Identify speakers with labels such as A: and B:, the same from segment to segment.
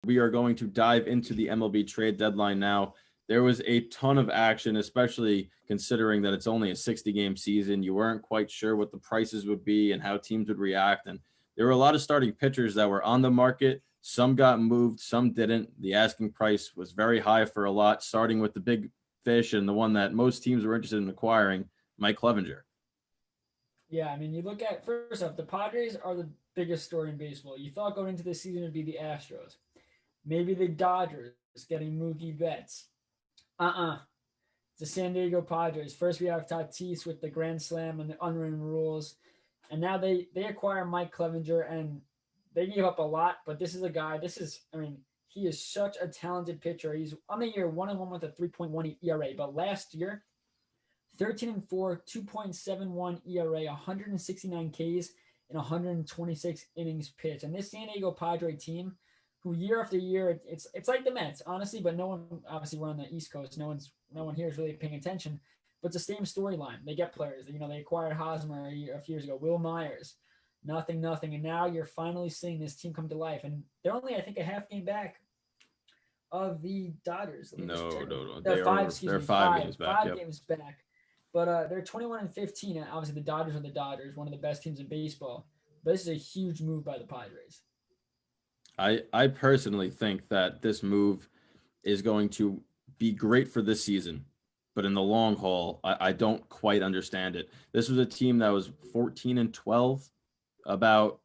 A: we are going to dive into the MLB trade deadline now. There was a ton of action, especially considering that it's only a 60-game season. You weren't quite sure what the prices would be and how teams would react. And there were a lot of starting pitchers that were on the market. Some got moved, some didn't. The asking price was very high for a lot, starting with the big fish and the one that most teams were interested in acquiring, Mike Clevinger.
B: Yeah, I mean, you look at, first off, the Padres are the biggest story in baseball. You thought going into this season it'd be the Astros. Maybe the Dodgers getting Mookie Betts. The San Diego Padres. First, we have Tatis with the Grand Slam and the unwritten rules. And now they acquire Mike Clevinger, and they gave up a lot, but this is a guy, he is such a talented pitcher. He's on the year 1-1 with a 3.1 ERA, but last year, 13-4, 2.71 ERA, 169 Ks, and 126 innings pitched. And this San Diego Padre team, who year after year, it's like the Mets, honestly, but no one, obviously we're on the East Coast, no one here is really paying attention, but it's the same storyline. They get players, they acquired Hosmer a few years ago, Will Myers, nothing, and now you're finally seeing this team come to life, and they're only, I think, a half game back of the Dodgers.
A: No.
B: They're five games back.
A: Games
B: back. But they're 21-15, and obviously the Dodgers are the Dodgers, one of the best teams in baseball. But this is a huge move by the Padres.
A: I personally think that this move is going to be great for this season, but in the long haul, I don't quite understand it. This was a team that was 14-12 about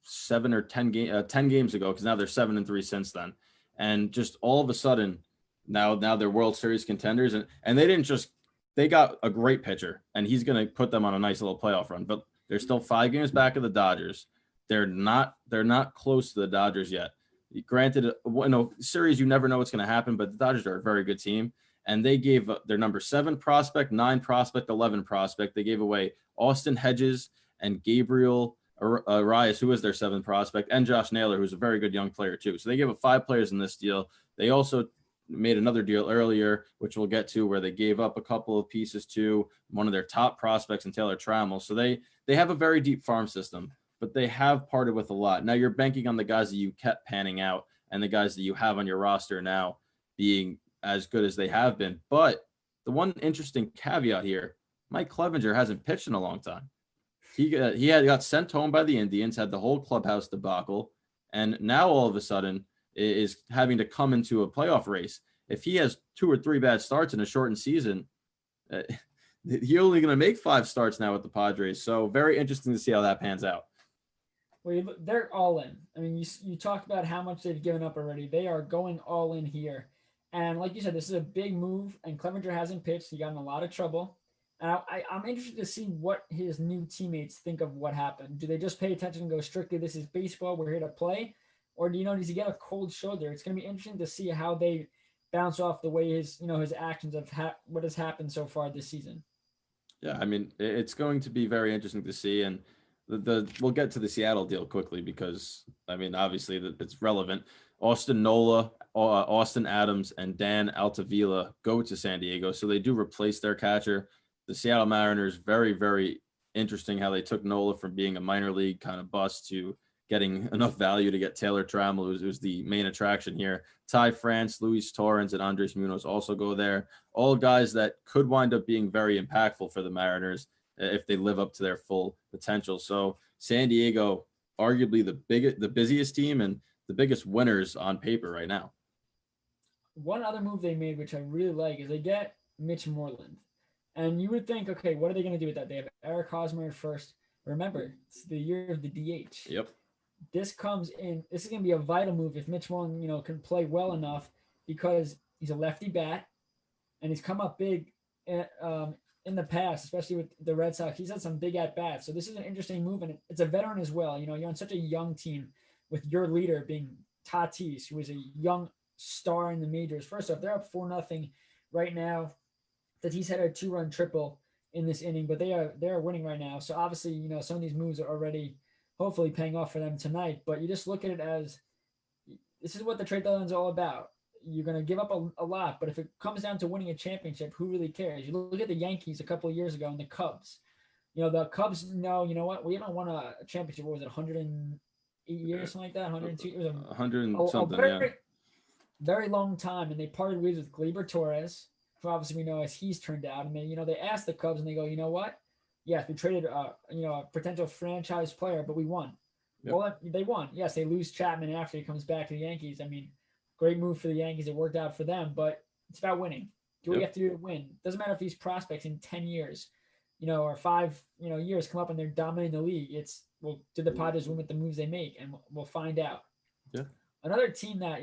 A: 7 or 10 games ago, because now they're 7-3 since then, and just all of a sudden now they're World Series contenders, and they got a great pitcher, and he's going to put them on a nice little playoff run, but they're still 5 games back of the Dodgers. They're not close to the Dodgers yet. Granted, series, you never know what's going to happen, but the Dodgers are a very good team, and they gave their number 7 prospect, 9 prospect, 11 prospect. They gave away Austin Hedges and Gabriel Arias, who is their 7th prospect, and Josh Naylor, who's a very good young player too. So they gave up 5 players in this deal. They also made another deal earlier, which we'll get to, where they gave up a couple of pieces to one of their top prospects in Taylor Trammell. So they have a very deep farm system, but they have parted with a lot. Now you're banking on the guys that you kept panning out and the guys that you have on your roster now being as good as they have been. But the one interesting caveat here, Mike Clevinger hasn't pitched in a long time. He got sent home by the Indians, had the whole clubhouse debacle, and now all of a sudden is having to come into a playoff race. If he has 2 or 3 bad starts in a shortened season, he's only going to make 5 starts now with the Padres. So very interesting to see how that pans out.
B: Well, they're all in. I mean, you talk about how much they've given up already. They are going all in here. And like you said, this is a big move, and Clevinger hasn't pitched. He got in a lot of trouble. And I'm interested to see what his new teammates think of what happened. Do they just pay attention and go strictly, this is baseball, we're here to play? Or does he get a cold shoulder? It's going to be interesting to see how they bounce off the way his actions of what has happened so far this season.
A: Yeah, I mean, it's going to be very interesting to see. And we'll get to the Seattle deal quickly because, I mean, obviously it's relevant. Austin Nola, Austin Adams, and Dan Altavilla go to San Diego. So they do replace their catcher. The Seattle Mariners, very, very interesting how they took Nola from being a minor league kind of bust to getting enough value to get Taylor Trammell, who's the main attraction here. Ty France, Luis Torrens, and Andres Munoz also go there. All guys that could wind up being very impactful for the Mariners if they live up to their full potential. So San Diego, arguably the busiest team and the biggest winners on paper right now.
B: One other move they made, which I really like, is they get Mitch Moreland. And you would think, okay, what are they going to do with that? They have Eric Hosmer at first. Remember, it's the year of the DH.
A: Yep.
B: This is going to be a vital move if Mitch Moreland, can play well enough, because he's a lefty bat and he's come up big in the past, especially with the Red Sox. He's had some big at-bats. So this is an interesting move, and it's a veteran as well. You're on such a young team with your leader being Tatis, who is a young star in the majors. First off, they're up 4-0 right now. Tatis had a 2-run triple in this inning, but they are winning right now. So obviously, some of these moves are already hopefully paying off for them tonight. But you just look at it as this is what the trade deadline is all about. You're going to give up a lot, but if it comes down to winning a championship, who really cares? You look at the Yankees a couple of years ago and the Cubs. The Cubs know, what? We haven't won a championship. What was it, 180 8 years, something like that. 102. It was
A: 100 and
B: a
A: something, yeah.
B: very long time, and they parted ways with Gleyber Torres, who obviously we know as he's turned out. And they asked the Cubs, and they go, you know what? Yes, we traded a potential franchise player, but we won.
A: Yep.
B: Well, they won. Yes, they lose Chapman after he comes back to the Yankees. I mean, great move for the Yankees. It worked out for them, but it's about winning. Do what you have to do to win. Doesn't matter if these prospects in 10 years, or 5, years come up and they're dominating the league. It's, well, did the Padres win with the moves they make? And we'll find out.
A: Yeah.
B: Another team that,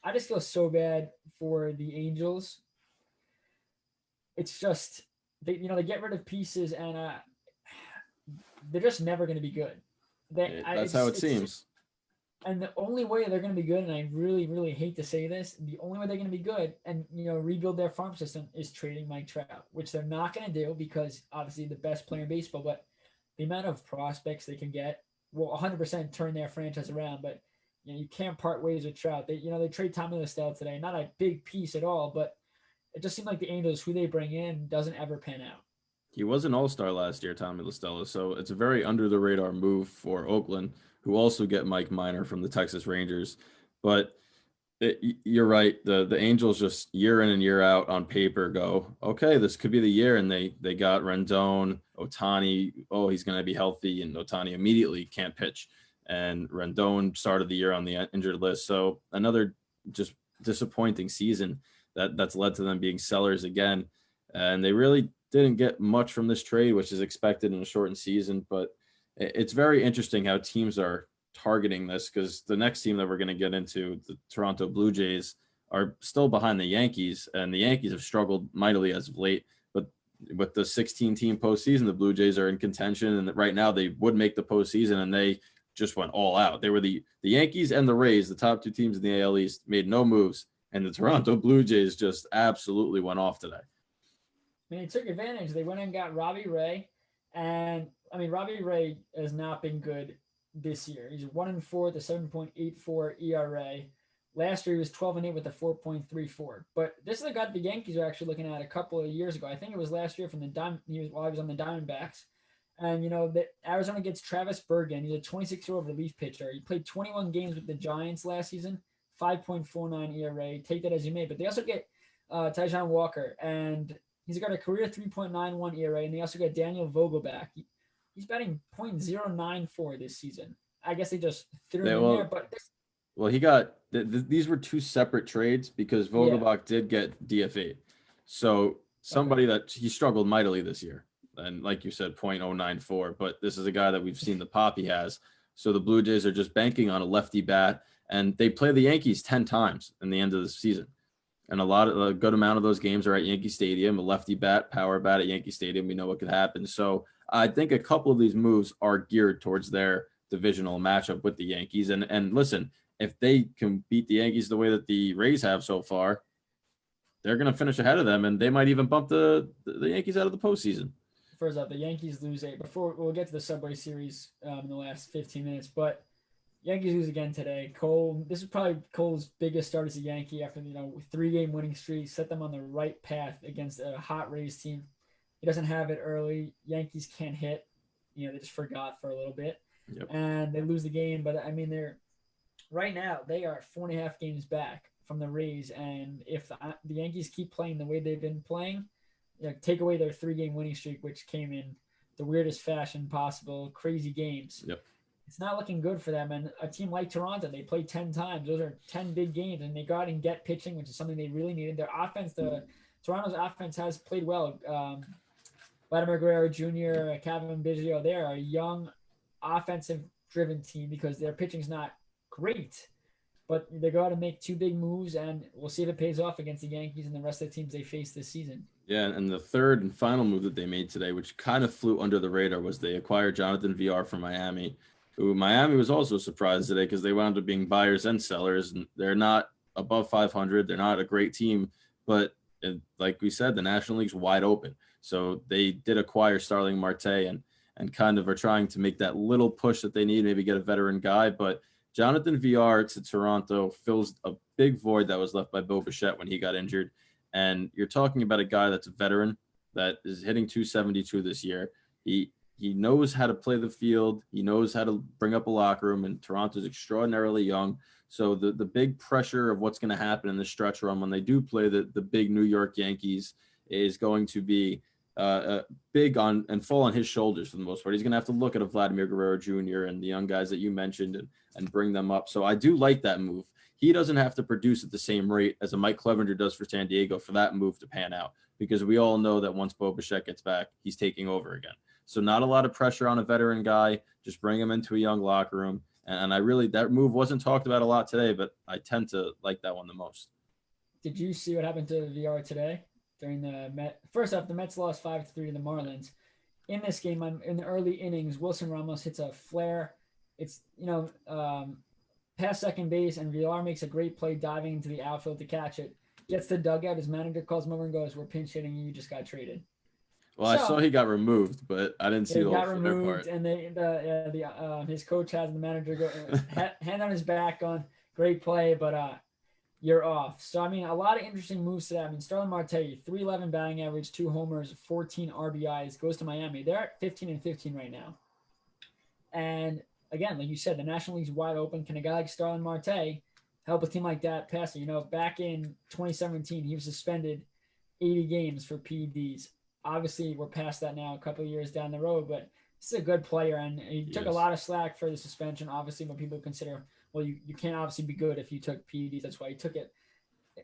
B: I just feel so bad for the Angels. It's just, they get rid of pieces and they're just never going to be good.
A: That's how it seems.
B: And the only way they're going to be good, and I really, really hate to say this, the only way they're going to be good and, rebuild their farm system is trading Mike Trout, which they're not going to do because obviously the best player in baseball, but the amount of prospects they can get will 100% turn their franchise around. But, you can't part ways with Trout. They trade Tommy La Stella today. Not a big piece at all, but it just seemed like the Angels, who they bring in, doesn't ever pan out.
A: He was an all-star last year, Tommy La Stella, so it's a very under-the-radar move for Oakland, who also get Mike Minor from the Texas Rangers. But you're right. The Angels just year in and year out on paper go, okay, this could be the year. And they got Rendon, Ohtani. Oh, he's going to be healthy. And Ohtani immediately can't pitch. And Rendon started the year on the injured list. So another just disappointing season that's led to them being sellers again. And they really didn't get much from this trade, which is expected in a shortened season. But it's very interesting how teams are targeting this, because the next team that we're going to get into, the Toronto Blue Jays, are still behind the Yankees, and the Yankees have struggled mightily as of late. But with the 16-team postseason, the Blue Jays are in contention, and right now they would make the postseason, and they just went all out. They were the Yankees and the Rays, the top two teams in the AL East, made no moves, and the Toronto Blue Jays just absolutely went off today.
B: I mean, they took advantage. They went and got Robbie Ray, and I mean, Robbie Ray has not been good this year. He's 1-4 with a 7.84 ERA. Last year he was 12-8 with a 4.34. But this is a guy the Yankees are actually looking at a couple of years ago. I think it was last year from the while he was on the Diamondbacks. And the Arizona gets Travis Bergen. He's a 26-year-old relief pitcher. He played 21 games with the Giants last season, 5.49 ERA. Take that as you may. But they also get Taijuan Walker, and he's got a career 3.91 ERA. And they also got Daniel Vogelbach. He's batting .094 this season. I guess they just threw him in there, but
A: he got these were two separate trades because Vogelbach did get DFA'd. So somebody that he struggled mightily this year, and like you said, .094. But this is a guy that we've seen the pop he has. So the Blue Jays are just banking on a lefty bat, and they play the Yankees 10 times in the end of the season. And a good amount of those games are at Yankee Stadium. A lefty bat, power bat at Yankee Stadium. We know what could happen. So I think a couple of these moves are geared towards their divisional matchup with the Yankees. And listen, if they can beat the Yankees the way that the Rays have so far, they're going to finish ahead of them, and they might even bump the Yankees out of the postseason.
B: First up, the Yankees lose 8. Before we'll get to the Subway Series in the last 15 minutes, but Yankees lose again today. This is probably Cole's biggest start as a Yankee after 3-game winning streak, set them on the right path against a hot Rays team. He doesn't have it early. Yankees can't hit. They just forgot for a little bit.
A: Yep.
B: And they lose the game. But, I mean, right now they are 4.5 games back from the Rays. And if the Yankees keep playing the way they've been playing, take away their 3-game winning streak, which came in the weirdest fashion possible, crazy games.
A: Yep.
B: It's not looking good for them. And a team like Toronto, they play 10 times. Those are 10 big games. And they go out and get pitching, which is something they really needed. Their offense, Toronto's offense has played well. Vladimir Guerrero Jr., Kevin Biggio, they are a young, offensive-driven team because their pitching's not great. But they go out and make 2 big moves, and we'll see if it pays off against the Yankees and the rest of the teams they face this season.
A: Yeah, and the third and final move that they made today, which kind of flew under the radar, was they acquired Jonathan VR from Miami, who Miami was also surprised today because they wound up being buyers and sellers, and they're not above 500. They're not a great team, but like we said, the National League's wide open. So they did acquire Starling Marte and kind of are trying to make that little push that they need, maybe get a veteran guy. But Jonathan VR to Toronto fills a big void that was left by Bo Bichette when he got injured. And you're talking about a guy that's a veteran that is hitting .272 this year. He he knows how to play the field. He knows how to bring up a locker room, and Toronto's extraordinarily young. So the big pressure of what's going to happen in the stretch run when they do play the big New York Yankees is going to be big on and fall on his shoulders for the most part. He's going to have to look at a Vladimir Guerrero Jr. and the young guys that you mentioned and bring them up. So I do like that move. He doesn't have to produce at the same rate as a Mike Clevenger does for San Diego for that move to pan out, because we all know that once Bo Bichette gets back, he's taking over again. So not a lot of pressure on a veteran guy. Just bring him into a young locker room. And I really, that move wasn't talked about a lot today, but I tend to like that one the most.
B: Did you see what happened to VR today during the Met? First off, the Mets lost 5-3 to the Marlins. In this game, in the early innings, Wilson Ramos hits a flare. It's, past second base, and Villar makes a great play diving into the outfield to catch it. Gets the dugout. His manager calls him over and goes, "We're pinch hitting you. You just got traded."
A: Well, I saw he got removed, but I didn't see the whole
B: removed,
A: part.
B: And his coach has the manager go hand on his back on great play, but you're off. So I mean, a lot of interesting moves to that. I mean, Starling Marte, 311 batting average, 2 homers, 14 RBIs, goes to Miami. They're at 15-15 right now. And again, like you said, the National League's wide open. Can a guy like Starling Marte help a team like that pass it? Back in 2017, he was suspended 80 games for PEDs. Obviously, we're past that now, a couple of years down the road, but this is a good player, and he took a lot of slack for the suspension. Obviously, when people consider, well, you can't obviously be good if you took PEDs. That's why he took it.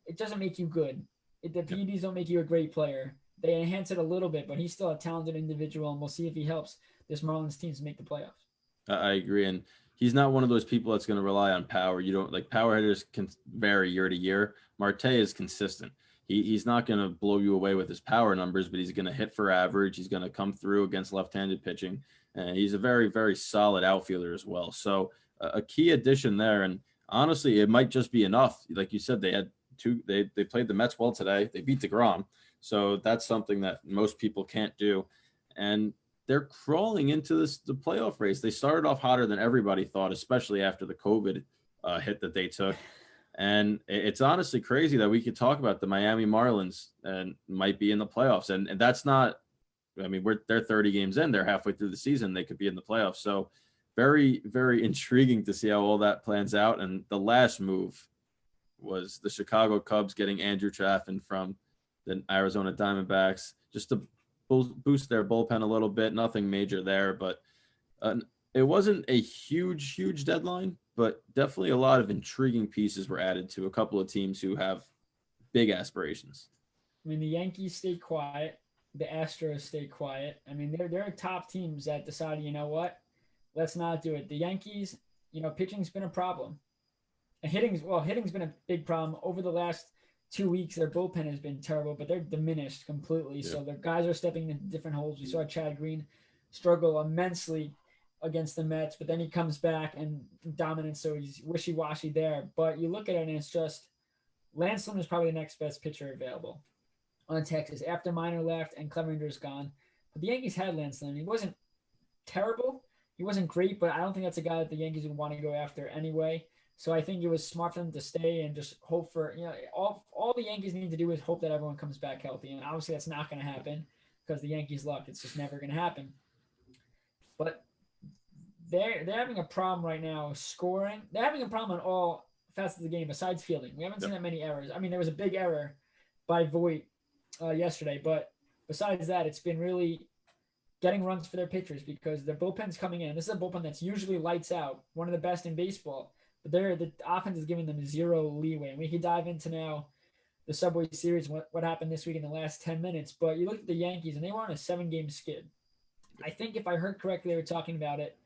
B: It doesn't make you good. The PEDs don't make you a great player. They enhance it a little bit, but he's still a talented individual, and we'll see if he helps this Marlins team to make the playoffs.
A: I agree, and he's not one of those people that's going to rely on power. You don't like power hitters can vary year to year. Marte is consistent. He's not going to blow you away with his power numbers, but he's going to hit for average. He's going to come through against left-handed pitching, and he's a very, very solid outfielder as well. So a key addition there, and honestly, it might just be enough. Like you said, they had two. They played the Mets well today. They beat DeGrom, so that's something that most people can't do, and they're crawling into the playoff race. They started off hotter than everybody thought, especially after the COVID hit that they took. And it's honestly crazy that we could talk about the Miami Marlins and might be in the playoffs. And that's not, I mean, they're 30 games in, they're halfway through the season. They could be in the playoffs. So very, very intriguing to see how all that plans out. And the last move was the Chicago Cubs getting Andrew Chafin from the Arizona Diamondbacks just to boost their bullpen a little bit. Nothing major there, but it wasn't a huge deadline, but definitely a lot of intriguing pieces were added to a couple of teams who have big aspirations.
B: I mean, the Yankees stayed quiet. The Astros stayed quiet. I mean, they're top teams that decided, you know what, let's not do it. The Yankees, pitching's been a problem. And hitting's been a big problem. Over the last 2 weeks, their bullpen has been terrible, but they're diminished completely. Yeah. So their guys are stepping into different holes. We saw Chad Green struggle immensely against the Mets, but then he comes back and dominant, so he's wishy-washy there. But you look at it, and it's just Lance Lynn is probably the next best pitcher available on Texas after Minor left and Clevenger's gone. But the Yankees had Lance Lynn. He wasn't terrible. He wasn't great, but I don't think that's a guy that the Yankees would want to go after anyway. So I think it was smart for them to stay and just hope for, all the Yankees need to do is hope that everyone comes back healthy. And obviously that's not going to happen because the Yankees' luck, it's just never going to happen. But they're having a problem right now scoring. They're having a problem on all facets of the game besides fielding. We haven't seen that many errors. I mean, there was a big error by Voit yesterday, but besides that, it's been really getting runs for their pitchers because their bullpen's coming in. This is a bullpen that's usually lights out, one of the best in baseball. But the offense is giving them zero leeway. And we can dive into now the Subway Series, what happened this week in the last 10 minutes. But you look at the Yankees, and they were on a 7-game skid. I think if I heard correctly, they were talking about it.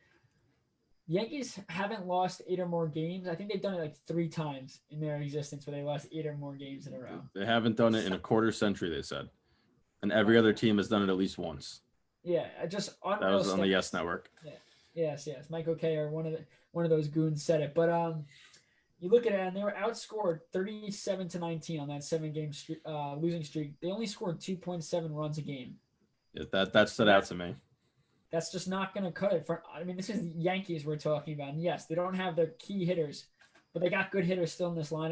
B: The Yankees haven't lost 8 or more games. I think they've done it like 3 times in their existence where they lost 8 or more games in a row.
A: They haven't done it in a quarter century, they said. And every other team has done it at least once.
B: Yeah, just unreal.
A: That was on the Yes Network.
B: Yeah. Yes. Mike O'Kay or one of those goons said it. But you look at it, and they were outscored 37-19 on that 7-game losing streak. They only scored 2.7 runs a game.
A: Yeah, that stood out to me.
B: That's just not going to cut it. This is the Yankees we're talking about. And yes, they don't have their key hitters, but they got good hitters still in this lineup.